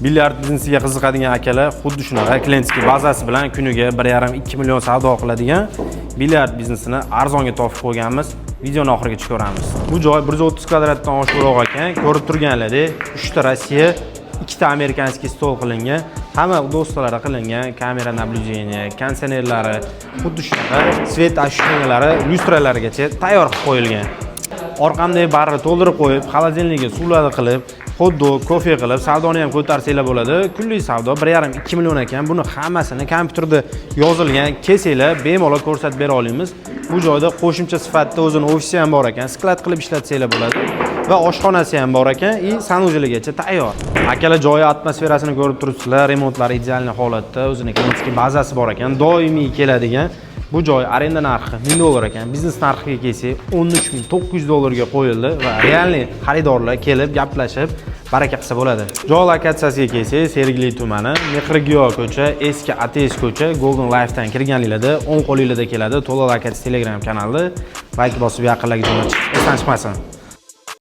Bilyard biznesiga qiziqadigan akalar xuddi shunaqa klientskiy bazasi bilan kuniga 1,5-2 million savdo qiladigan bilyard biznesini arzonga topib qo'yganmiz. Videoni oxirigacha ko'ramiz. Bu joy 130 kvadratdan oshiqroq ekan. Ko'rib turganlaringizdek, 3 ta Rossiya, 2 ta amerikanskiy stol qilingan. Hamma do'stlari qilingan, kamera naблюдения, konditsionerlari, xuddi shunaqa svet ощущениялari, lyustralarigacha tayyor qilib qo'yilgan. Orqamdagi barni to'ldirib qo'yib, xolodilnikga suvlarni qilib, hot-dog, kofe qilib, savdoni ham ko'tarsanglar bo'ladi. Kunlik savdo 1,5-2 million ekan. Buni hammasini kompyuterda yozilgan, kelsanglar bemalol ko'rsatib bera olamiz. Bu joyda qo'shimcha sifatida o'zini ofisi ham bor ekan, sklad qilib ishlatsanglar bo'ladi va oshxonasi ham bor ekan, sanujelgacha tayyor. Akalar joyi atmosferasini ko'rib turibsizlar, remontlar ideal holatda, o'zining klientskiy bazasi bor ekan, doimiy keladigan. Bu joy arenda narxi $1000 ekan. Biznes narxiga kelsak, $13900 qo'yildi va realniy xaridorlar kelib, gaplashib, baraka qilsa bo'ladi. Joy lokatsiyasiga kelsak, Sergeli tumani, Mehrgiyo ko'cha, eski ATS ko'cha, Golden Life'dan kirganinglarda, o'ng qo'lingizda keladi. To'liq lokatsiya Telegram kanalida. Like bosib yaqinlarga jo'natish. Esdan chiqmasin.